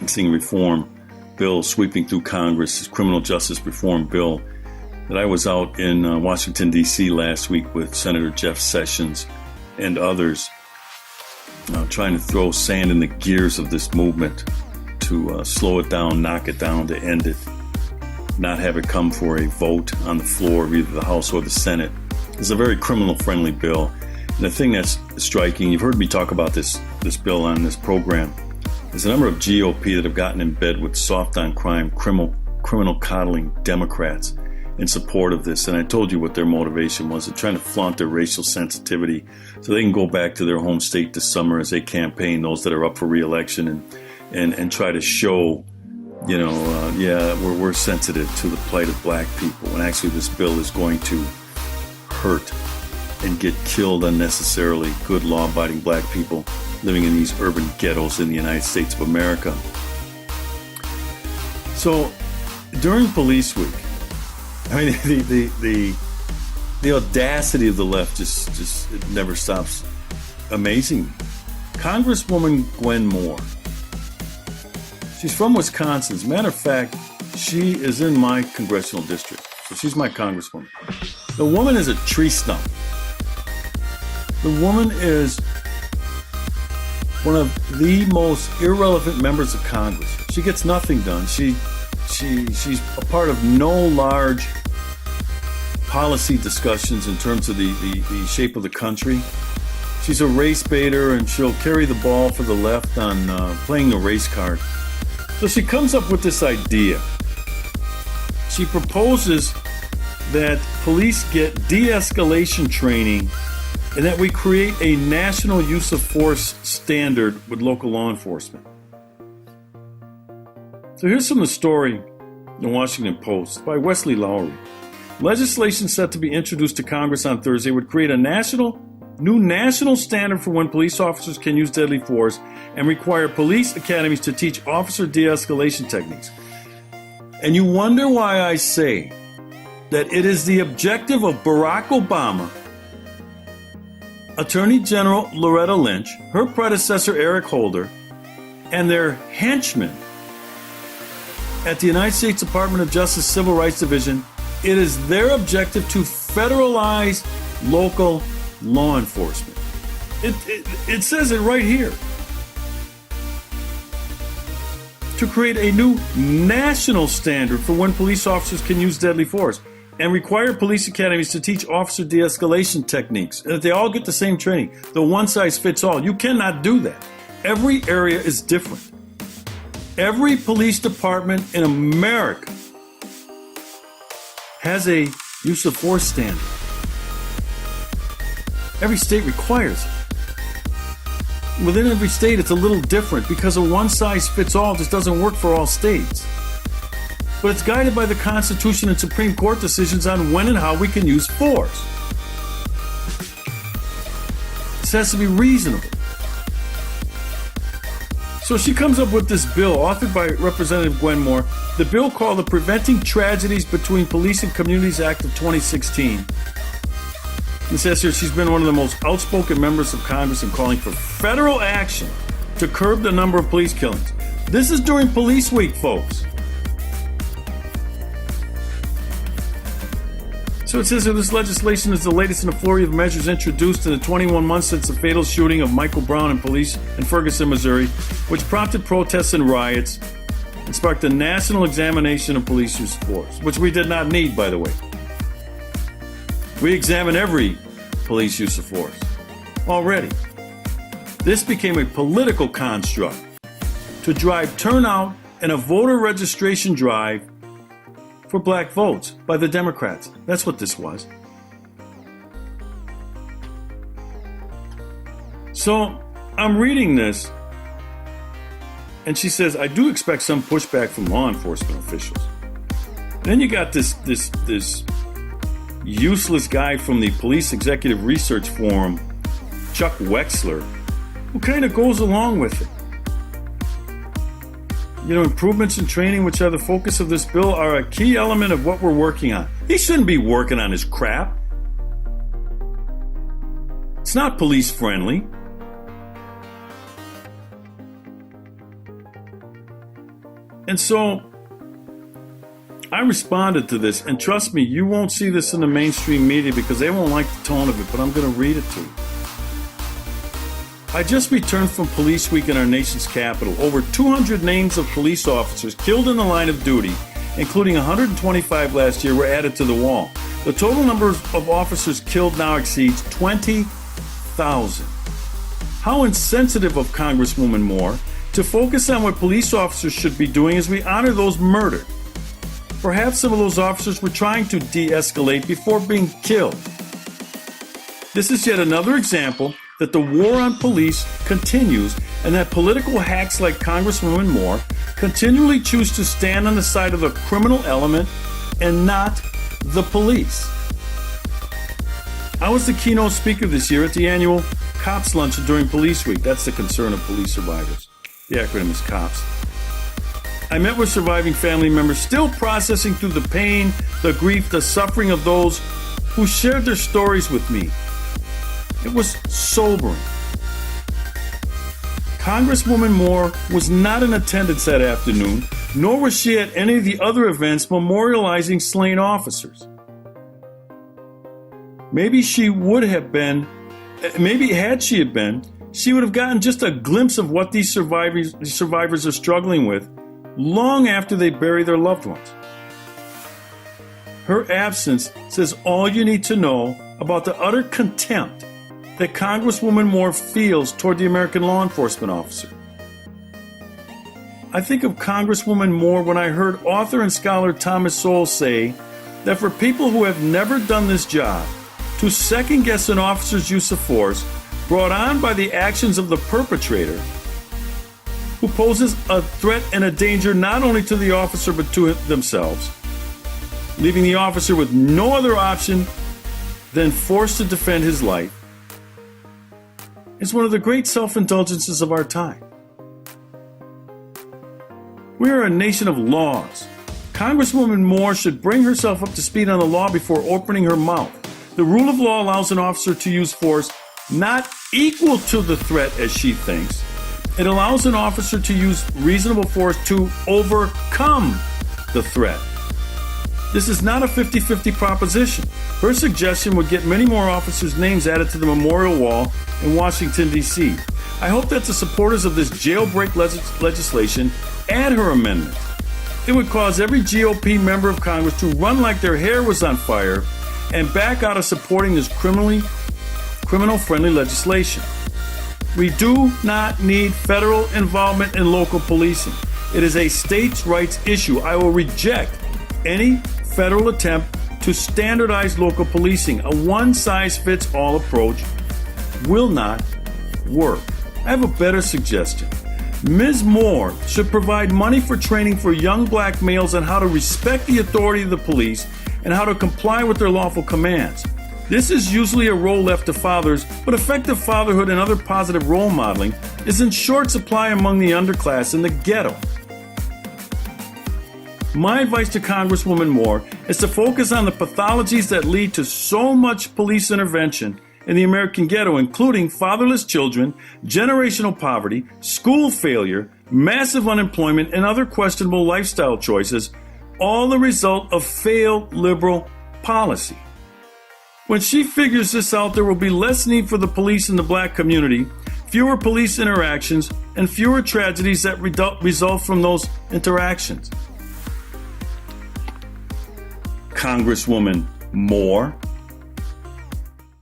sentencing reform bill sweeping through Congress, this criminal justice reform bill, that I was out in Washington, D.C. last week with Senator Jeff Sessions and others, trying to throw sand in the gears of this movement to slow it down, knock it down, to end it, not have it come for a vote on the floor of either the House or the Senate. It's a very criminal-friendly bill. And the thing that's striking, you've heard me talk about this bill on this program, is a number of GOP that have gotten in bed with soft-on-crime, criminal coddling Democrats in support of this. And I told you what their motivation was. They're trying to flaunt their racial sensitivity so they can go back to their home state this summer as they campaign, those that are up for re-election, and try to show, we're sensitive to the plight of black people. And actually this bill is going to hurt and get killed unnecessarily good law-abiding black people living in these urban ghettos in the United States of America. So during Police Week, I mean, the audacity of the left just it never stops amazing me. Congresswoman Gwen Moore. She's from Wisconsin. As a matter of fact, she is in my congressional district. So she's my congresswoman. The woman is a tree stump. The woman is one of the most irrelevant members of Congress. She gets nothing done. She's a part of no large policy discussions in terms of the shape of the country. She's a race baiter, and she'll carry the ball for the left on playing the race card. So she comes up with this idea. She proposes that police get de-escalation training and that we create a national use of force standard with local law enforcement. So here's from the story in the Washington Post by Wesley Lowery. Legislation set to be introduced to Congress on Thursday would create a new national standard for when police officers can use deadly force and require police academies to teach officer de-escalation techniques. And you wonder why I say that it is the objective of Barack Obama, Attorney General Loretta Lynch, her predecessor Eric Holder, and their henchmen at the United States Department of Justice Civil Rights Division. It is their objective to federalize local law enforcement. It says it right here. To create a new national standard for when police officers can use deadly force and require police academies to teach officer de-escalation techniques. And that they all get the same training. The one size fits all. You cannot do that. Every area is different. Every police department in America has a use of force standard. Every state requires it. Within every state, it's a little different because a one-size-fits-all just doesn't work for all states. But it's guided by the Constitution and Supreme Court decisions on when and how we can use force. This has to be reasonable. So she comes up with this bill, authored by Representative Gwen Moore, the bill called the Preventing Tragedies Between Police and Communities Act of 2016. It says here she's been one of the most outspoken members of Congress in calling for federal action to curb the number of police killings. This is during Police Week, folks. So it says here this legislation is the latest in a flurry of measures introduced in the 21 months since the fatal shooting of Michael Brown and police in Ferguson, Missouri, which prompted protests and riots and sparked a national examination of police use of force, which we did not need, by the way. We examine every police use of force already. This became a political construct to drive turnout and a voter registration drive for black votes by the Democrats. That's what this was. So I'm reading this, and she says, I do expect some pushback from law enforcement officials. Then you got this useless guy from the Police Executive Research Forum, Chuck Wexler, who kind of goes along with it. Improvements in training, which are the focus of this bill, are a key element of what we're working on. He shouldn't be working on his crap. It's not police friendly. And so I responded to this, and trust me, you won't see this in the mainstream media because they won't like the tone of it, but I'm going to read it to you. I just returned from Police Week in our nation's capital. Over 200 names of police officers killed in the line of duty, including 125 last year, were added to the wall. The total number of officers killed now exceeds 20,000. How insensitive of Congresswoman Moore to focus on what police officers should be doing as we honor those murdered. Perhaps some of those officers were trying to de-escalate before being killed. This is yet another example that the war on police continues and that political hacks like Congresswoman Moore continually choose to stand on the side of the criminal element and not the police. I was the keynote speaker this year at the annual COPS luncheon during Police Week. That's the concern of police survivors. The acronym is COPS. I met with surviving family members still processing through the pain, the grief, the suffering of those who shared their stories with me. It was sobering. Congresswoman Moore was not in attendance that afternoon, nor was she at any of the other events memorializing slain officers. Maybe she would have been, maybe had she have been, she would have gotten just a glimpse of what these survivors are struggling with long after they bury their loved ones. Her absence says all you need to know about the utter contempt that Congresswoman Moore feels toward the American law enforcement officer. I think of Congresswoman Moore when I heard author and scholar Thomas Sowell say that for people who have never done this job, to second-guess an officer's use of force brought on by the actions of the perpetrator, who poses a threat and a danger not only to the officer but to themselves, leaving the officer with no other option than forced to defend his life, is one of the great self-indulgences of our time. We are a nation of laws. Congresswoman Moore should bring herself up to speed on the law before opening her mouth. The rule of law allows an officer to use force not equal to the threat as she thinks. It allows an officer to use reasonable force to overcome the threat. This is not a 50-50 proposition. Her suggestion would get many more officers' names added to the memorial wall in Washington, D.C. I hope that the supporters of this jailbreak legislation add her amendment. It would cause every GOP member of Congress to run like their hair was on fire and back out of supporting this criminal-friendly legislation. We do not need federal involvement in local policing. It is a states' rights issue. I will reject any federal attempt to standardize local policing. A one-size-fits-all approach will not work. I have a better suggestion. Ms. Moore should provide money for training for young black males on how to respect the authority of the police and how to comply with their lawful commands. This is usually a role left to fathers, but effective fatherhood and other positive role modeling is in short supply among the underclass in the ghetto. My advice to Congresswoman Moore is to focus on the pathologies that lead to so much police intervention in the American ghetto, including fatherless children, generational poverty, school failure, massive unemployment, and other questionable lifestyle choices, all the result of failed liberal policy. When she figures this out, there will be less need for the police in the black community, fewer police interactions, and fewer tragedies that result from those interactions. Congresswoman Moore.